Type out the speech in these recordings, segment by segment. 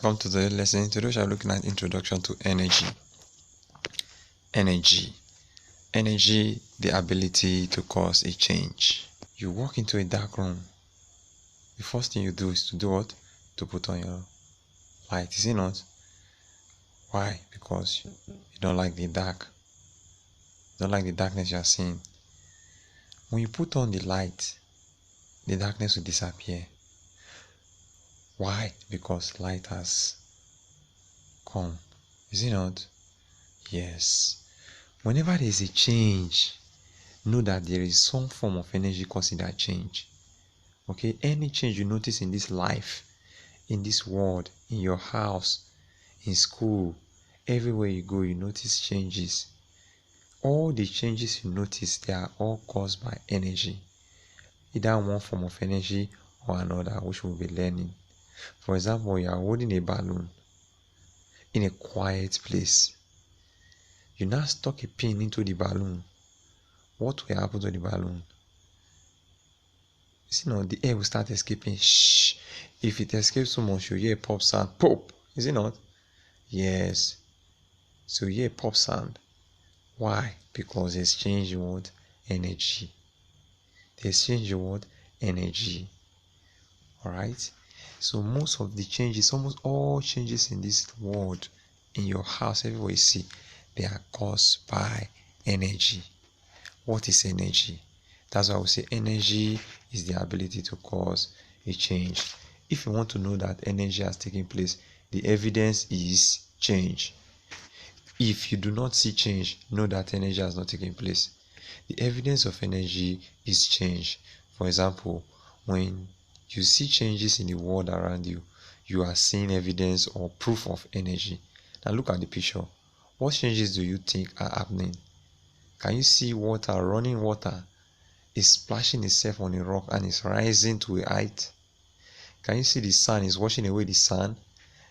welcome to the lesson. Today we are looking at introduction to energy. Energy, the ability to cause a change. You walk into a dark room. The first thing you do is to do what? To put on your light, is it not? Why? Because you don't like the dark. You don't like the darkness you are seeing. When you put on the light, the darkness will disappear. Why? Because light has come. Is it not? Yes. Whenever there is a change, know that there is some form of energy causing that change. Okay? Any change you notice in this life, in this world, in your house, in school, everywhere you go, you notice changes. All the changes you notice, they are all caused by energy. Either one form of energy or another, which we'll be learning. For example, you are holding a balloon in a quiet place. You now stuck a pin into the balloon. What will happen to the balloon? You see now, the air will start escaping. Shh. If it escapes so much, you hear a pop sound. Pop! Is it not? Yes. So you hear a pop sound. Why? Because they exchange what? Energy. They exchange what? Energy. Alright? So most of the changes, almost all changes in this world, in your house, everywhere you see, they are caused by energy. What is energy? That's why we say energy is the ability to cause a change. If you want to know that energy has taken place, the evidence is change. If you do not see change, know that energy has not taken place. The evidence of energy is change. For example, when you see changes in the world around you, you are seeing evidence or proof of energy. Now look at the picture. What changes do you think are happening? Can you see water, running water, is splashing itself on a rock and is rising to a height? Can you see the sun is washing away the sand?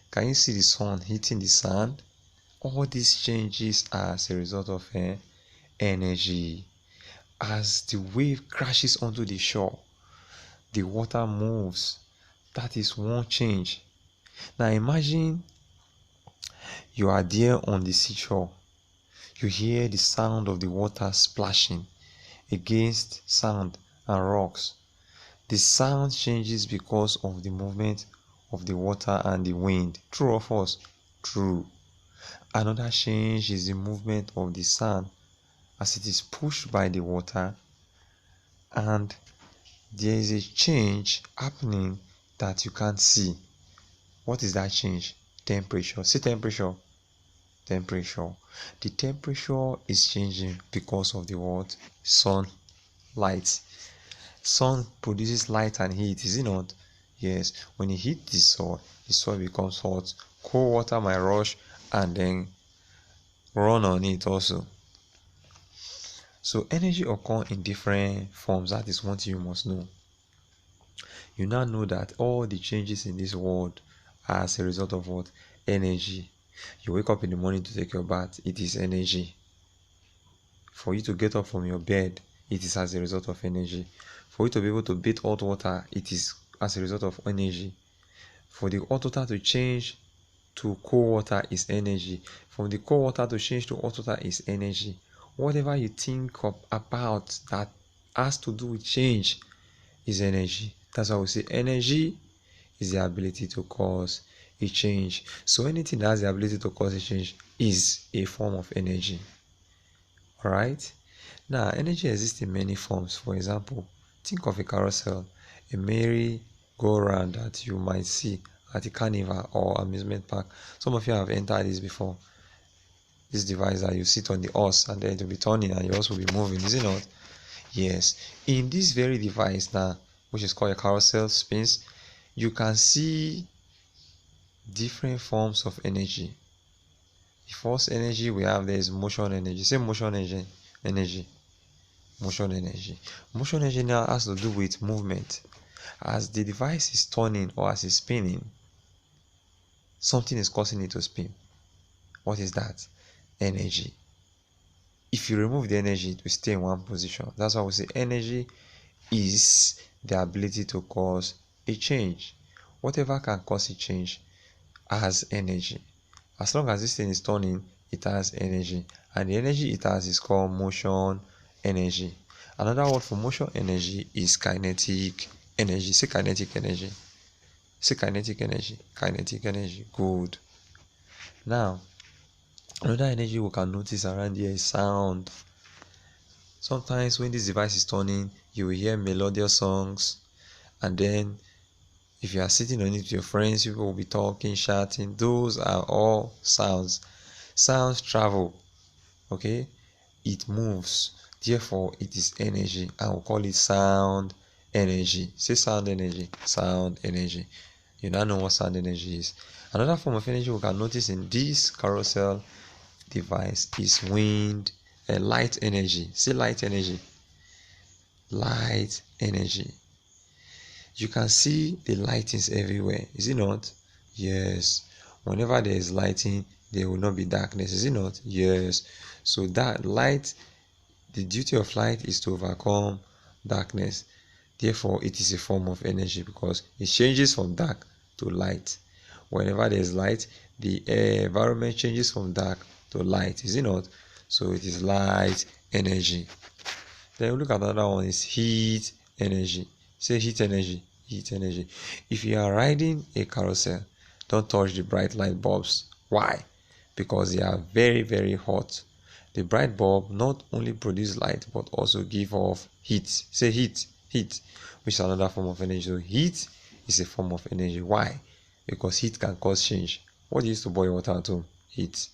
Can you see the sun hitting the sand? All these changes are as a result of energy. As the wave crashes onto the shore, the water moves. That is one change. Now imagine you are there on the seashore. You hear the sound of the water splashing against sand and rocks. The sound changes because of the movement of the water and the wind. True or false? True. Another change is the movement of the sand as it is pushed by the water, and there is a change happening that you can't see. What is that change? Temperature. See temperature. Temperature. The temperature is changing because of the what? Sunlight. Sun produces light and heat, is it not? Yes. When you heat the soil becomes hot. Cold water might rush and then run on it also. So energy occurs in different forms. That is one thing you must know. You now know that all the changes in this world are as a result of what? Energy. You wake up in the morning to take your bath, it is energy. For you to get up from your bed, it is as a result of energy. For you to be able to bathe hot water, it is as a result of energy. For the hot water to change to cold water is energy. From the cold water to change to hot water is energy. Whatever you think about that has to do with change is energy. That's why we say energy is the ability to cause a change. So anything that has the ability to cause a change is a form of energy. Alright? Now, energy exists in many forms. For example, think of a carousel, a merry-go-round that you might see at a carnival or amusement park. Some of you have entered this before. This device that you sit on the horse and then it will be turning and your horse will be moving, is it not? Yes. In this very device now, which is called a carousel spins, you can see different forms of energy. The first energy we have there is motion energy. Say motion energy. Motion energy. Motion energy now has to do with movement. As the device is turning or as it's spinning, something is causing it to spin. What is that? Energy. If you remove the energy, it will stay in one position. That's why we say energy is the ability to cause a change. Whatever can cause a change has energy. As long as this thing is turning, it has energy. And the energy it has is called motion energy. Another word for motion energy is kinetic energy. Say kinetic energy. Say kinetic energy. Kinetic energy. Good. Now, another energy we can notice around here is sound. Sometimes when this device is turning, you will hear melodious songs, and then if you are sitting on it with your friends, people will be talking, shouting. Those are all sounds. Sounds travel, okay? It moves, therefore it is energy, and we'll call it sound energy. Say sound energy. Sound energy. You now know what sound energy is. Another form of energy we can notice in this carousel device is wind and light energy. Say light energy. Light energy. You can see the lightings everywhere, is it not? Yes. Whenever there is lighting, there will not be darkness, is it not? Yes. So that light, the duty of light is to overcome darkness. Therefore, it is a form of energy because it changes from dark to light. Whenever there is light, the environment changes from dark to light, is it not? So it is light energy. Then we look at another one is heat energy. Say heat energy. Heat energy. If you are riding a carousel, don't touch the bright light bulbs. Why? Because they are very, very hot. The bright bulb not only produce light but also give off heat. Say heat. Heat, which is another form of energy. So heat is a form of energy. Why? Because heat can cause change. What do you use to boil water at home? Heat.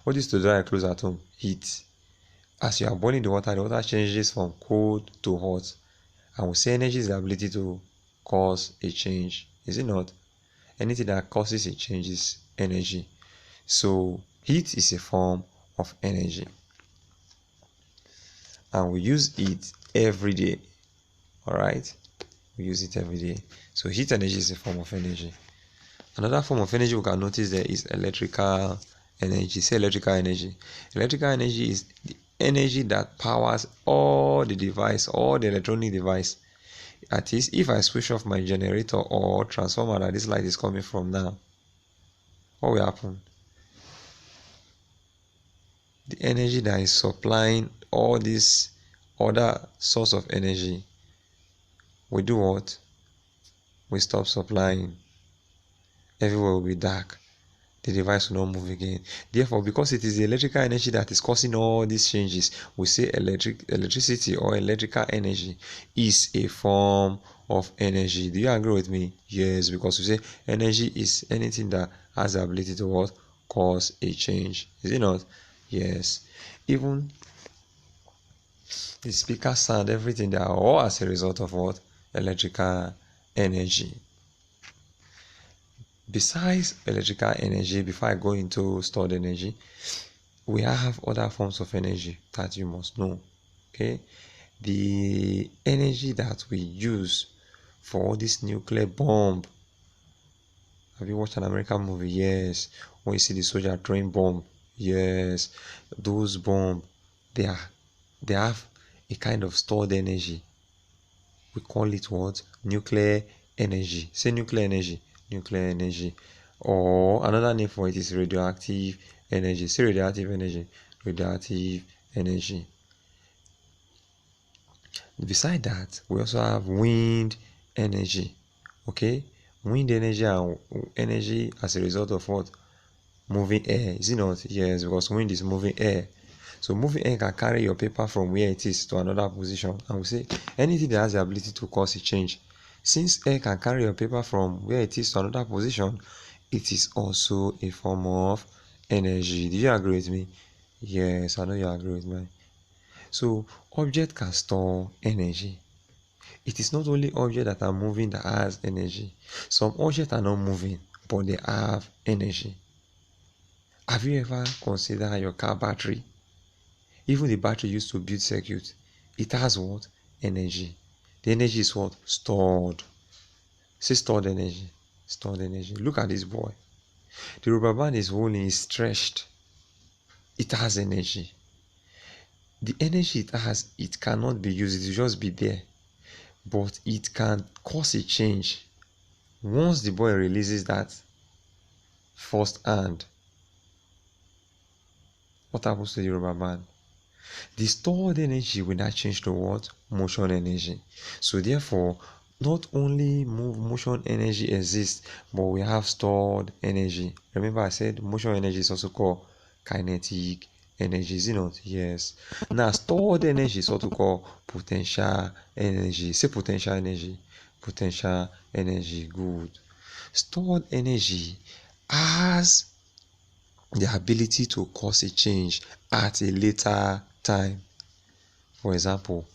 What do you use to dry your clothes at home? Heat. As you are boiling the water changes from cold to hot. And we say energy is the ability to cause a change. Is it not? Anything that causes a change is energy. So heat is a form of energy. And we use it every day. Alright? We use it every day. So heat energy is a form of energy. Another form of energy we can notice there is electrical energy. Say electrical energy. Electrical energy is the energy that powers all the device, all the electronic device. That is, if I switch off my generator or transformer that this light is coming from now, what will happen? The energy that is supplying all this other source of energy will do what? We stop supplying. Everywhere will be dark. The device will not move again. Therefore, because it is the electrical energy that is causing all these changes, we say electricity or electrical energy is a form of energy. Do you agree with me? Yes, because we say energy is anything that has the ability to what? Cause a change. Is it not? Yes. Even the speaker sound, everything, they are all as a result of what? Electrical energy. Besides electrical energy, before I go into stored energy, we have other forms of energy that you must know. Okay, the energy that we use for this nuclear bomb. Have you watched an American movie? Yes. When you see the soldier throwing bomb, yes, those bomb, they have a kind of stored energy. We call it what? Nuclear energy. Say nuclear energy. Nuclear energy. Or another name for it is radioactive energy. Say radioactive energy. Radioactive energy. Beside that, we also have wind energy. Okay? Wind energy and energy as a result of what? Moving air. Is it not? Yes, because wind is moving air. So moving air can carry your paper from where it is to another position. And we say anything that has the ability to cause a change. Since air can carry your paper from where it is to another position, it is also a form of energy. Do you agree with me? Yes, I know you agree with me. So object can store energy. It is not only objects that are moving that has energy. Some objects are not moving, but they have energy. Have you ever considered your car battery? Even the battery used to build circuit, it has what? Energy. The energy is what? Stored. Say stored energy. Stored energy. Look at this boy. The rubber band is holding, is stretched. It has energy. The energy it has, it cannot be used, it will just be there. But it can cause a change. Once the boy releases that first hand, what happens to the rubber band? The stored energy will not change to what? Motion energy. So therefore, not only motion energy exists, but we have stored energy. Remember I said motion energy is also called kinetic energy, is it not? Yes. Now stored energy is also called potential energy. Say potential energy. Potential energy. Good. Stored energy has the ability to cause a change at a later time. For example,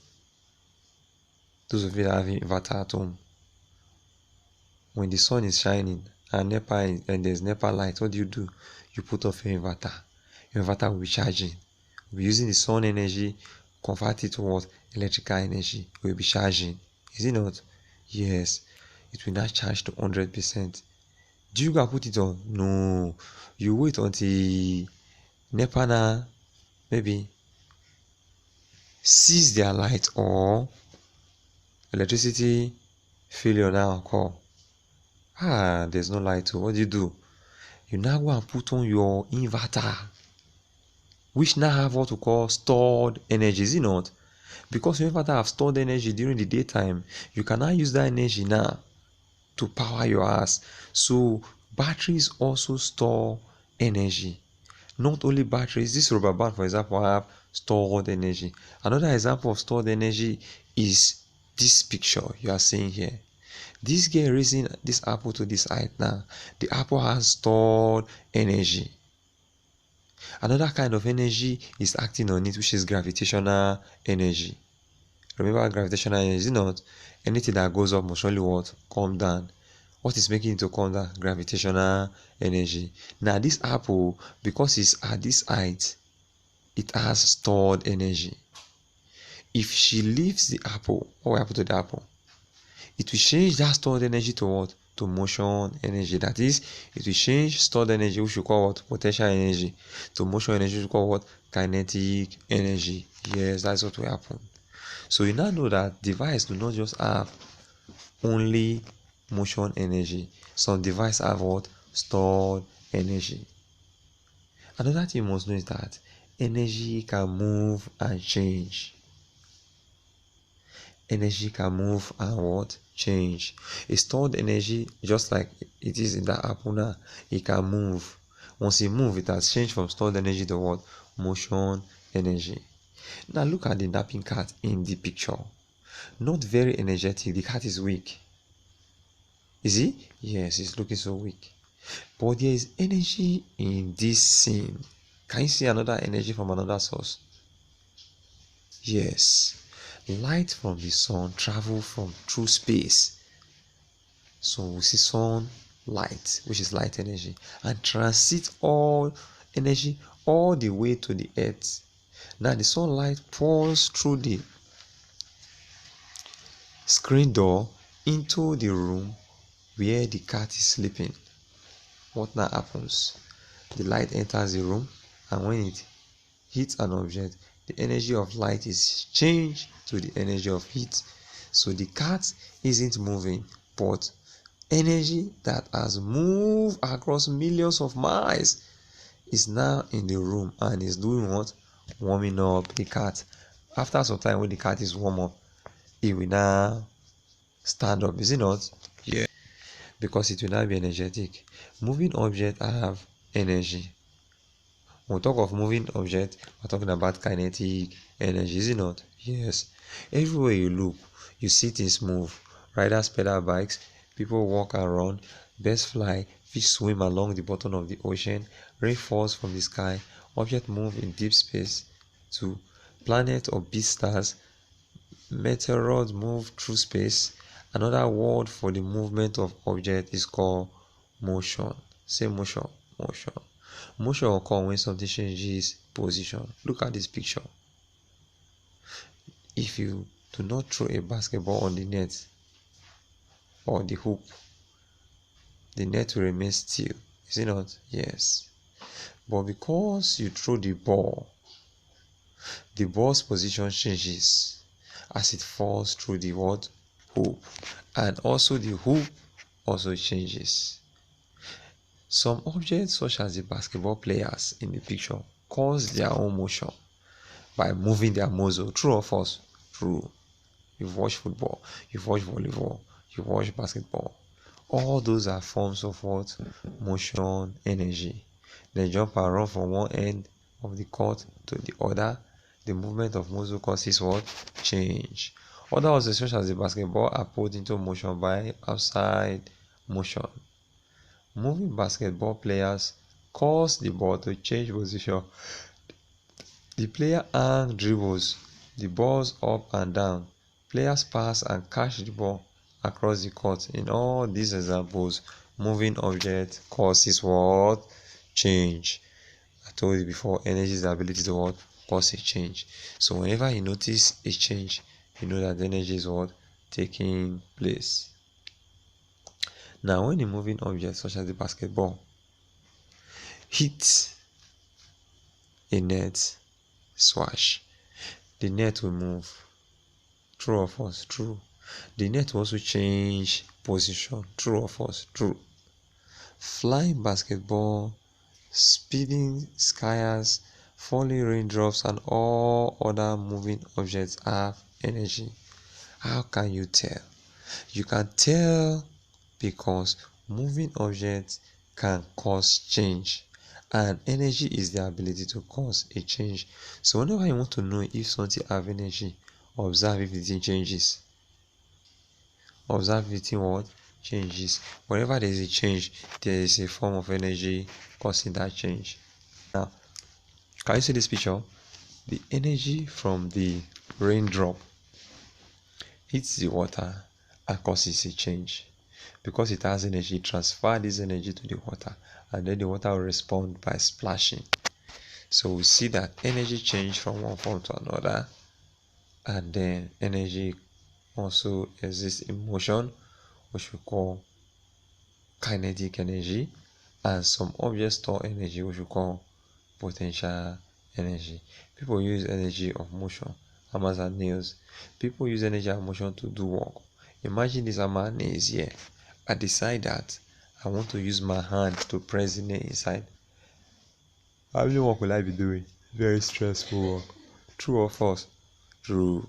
those of you that have inverter at home, when the sun is shining and there's NEPA light, what do? You put off your inverter. Your inverter will be charging. You'll be using the sun energy, convert it to what? Electrical energy. It will be charging. Is it not? Yes. It will not charge to 100%. Do you go and put it on? No. You wait until NEPA now maybe cease their light or electricity failure now occur. There's no light. So what do? You now go and put on your inverter, which now have what we call stored energy, is it not? Because your inverter have stored energy during the daytime, you can now use that energy now to power your house. So batteries also store energy. Not only batteries, this rubber band, for example, have stored energy. Another example of stored energy is this picture you are seeing here. This girl raising this apple to this height now. The apple has stored energy. Another kind of energy is acting on it, which is gravitational energy. Remember gravitational energy is not anything that goes up must surely what? Come down. What is making it to come down? Gravitational energy. Now this apple, because it's at this height, it has stored energy. If she leaves the apple, what will happen to the apple? It will change that stored energy to what? To motion energy. That is, it will change stored energy, which we call what? Potential energy, to motion energy, which we call what? Kinetic energy. Yes, that's what will happen. So you now know that device do not just have only motion energy. Some devices have what? Stored energy. Another thing you must know is that energy can move and change. Energy can move and what? Change. A stored energy, just like it is in that apple now, it can move. Once it moves, it has changed from stored energy to what? Motion energy. Now look at the napping cat in the picture. Not very energetic. The cat is weak. Is he? Yes, he's looking so weak. But there is energy in this scene. Can you see another energy from another source? Yes. Light from the sun travel through space. So we see sun light, which is light energy, and transit all energy all the way to the earth. Now the sunlight pours through the screen door into the room where the cat is sleeping. What now happens? The light enters the room, and when it hits an object, the energy of light is changed to the energy of heat. So the cat isn't moving, but energy that has moved across millions of miles is now in the room and is doing what? Warming up the cat. After some time, when the cat is warm up, it will now stand up, is it not? Yeah. Because it will now be energetic. Moving objects have energy. When we talk of moving object, we're talking about kinetic energy, is it not? Yes. Everywhere you look, you see things move. Riders pedal bikes, people walk and run, birds fly, fish swim along the bottom of the ocean, rain falls from the sky, objects move in deep space too. Planets orbit stars, meteoroids move through space. Another word for the movement of object is called motion. Say motion. Motion. Motion occurs when something changes position. Look at this picture. If you do not throw a basketball on the net or the hoop, the net will remain still. Is it not? Yes. But because you throw the ball's position changes as it falls through the what? Hoop. And also the hoop also changes. Some objects, such as the basketball players in the picture, cause their own motion by moving their muscle. True or false? True. You've watched football, you've watched volleyball, you've watched basketball. All those are forms of what? Motion, energy. They jump and run from one end of the court to the other. The movement of muscle causes what? Change. Other objects, such as the basketball, are put into motion by outside motion. Moving basketball players cause the ball to change position. The player and dribbles the balls up and down. Players pass and catch the ball across the court. In all these examples, moving object causes what? Change. I told you before, energy is the ability to what? Cause a change. So whenever you notice a change, you know that energy is what? Taking place. Now, when a moving object such as the basketball hits a net swash, the net will move. True or false? True. The net will also change position. True or false? True. Flying basketball, speeding skiers, falling raindrops, and all other moving objects have energy. How can you tell? You can tell because moving objects can cause change, and energy is the ability to cause a change. So whenever you want to know if something have energy, observe if the thing changes. Observe if the thing what? Changes. Whenever there is a change, there is a form of energy causing that change. Now, can you see this picture? The energy from the raindrop hits the water and causes a change. Because it has energy, transfer this energy to the water, and then the water will respond by splashing. So we see that energy change from one form to another, and then energy also exists in motion, which we call kinetic energy, and some objects store energy, which we call potential energy. People use energy of motion, hammers and nails. People use energy of motion to do work. Imagine this hammer and nails here. I decide that I want to use my hand to press the nail inside. How many work will I be doing? Very stressful work. True or false? True.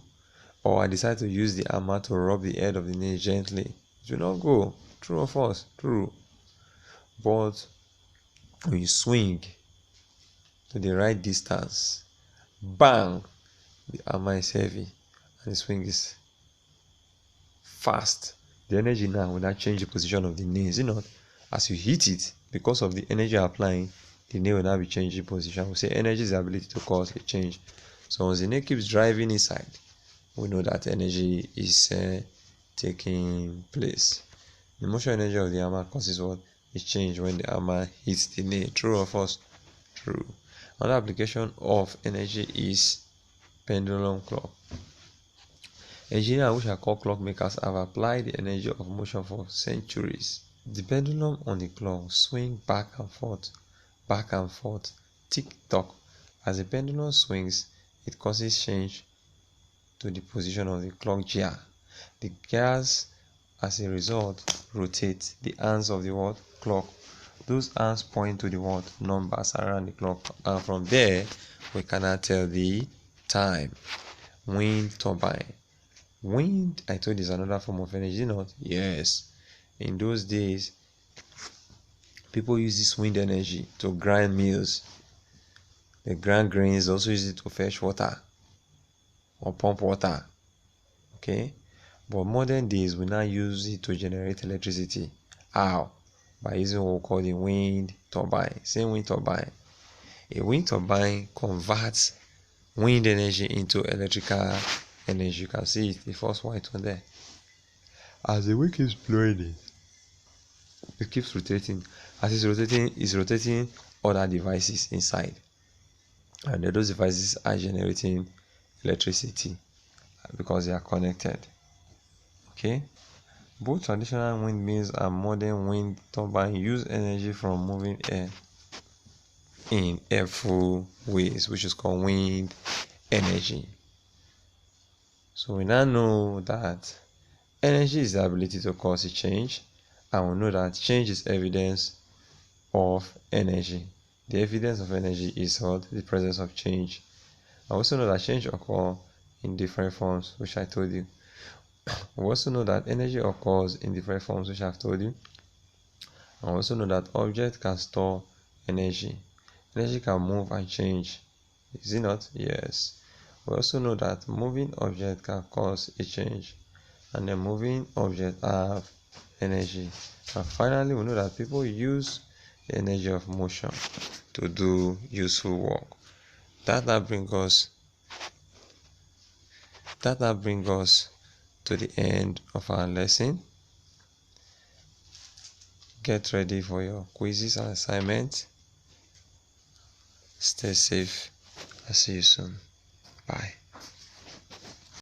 Or I decide to use the hammer to rub the head of the nail gently. It will not go. True or false? True. But when you swing to the right distance, bang, the hammer is heavy and the swing is fast. The energy now will not change the position of the nail, is it not? As you hit it, because of the energy applying, the nail will now be changing position. We say energy is the ability to cause a change. So as the nail keeps driving inside, we know that energy is taking place. The motion energy of the hammer causes what? A change when the hammer hits the nail. True or false? True. Another application of energy is pendulum clock. Engineers, which are called clockmakers, have applied the energy of motion for centuries. The pendulum on the clock swings back and forth, tick-tock. As the pendulum swings, it causes change to the position of the clock gear. The gears, as a result, rotate the hands of the clock. Those hands point to the numbers around the clock, and from there we cannot tell the time. Wind turbine. Wind, I told you, is another form of energy, not? Yes. In those days, people use this wind energy to grind mills. They grind grains, also use it to fetch water or pump water. Okay? But modern days, we now use it to generate electricity. How? By using what we call the wind turbine. Same wind turbine. A wind turbine converts wind energy into electrical energy. You can see it, the first white one there. As the wind keeps blowing it keeps rotating. As it's rotating other devices inside, and those devices are generating electricity because they are connected. Okay, both traditional windmills and modern wind turbines use energy from moving air in airful ways, which is called wind energy. So we now know that energy is the ability to cause a change, and we know that change is evidenced of energy. The evidence of energy is what? The presence of change. I also know that change occurs in different forms, which I told you. We also know that energy occurs in different forms, which I've told you. I also know that objects can store energy. Energy can move and change. Is it not? Yes. We also know that moving object can cause a change, and the moving object have energy. And finally, we know that people use the energy of motion to do useful work. That brings us to the end of our lesson. Get ready for your quizzes and assignments. Stay safe. I'll see you soon. Bye.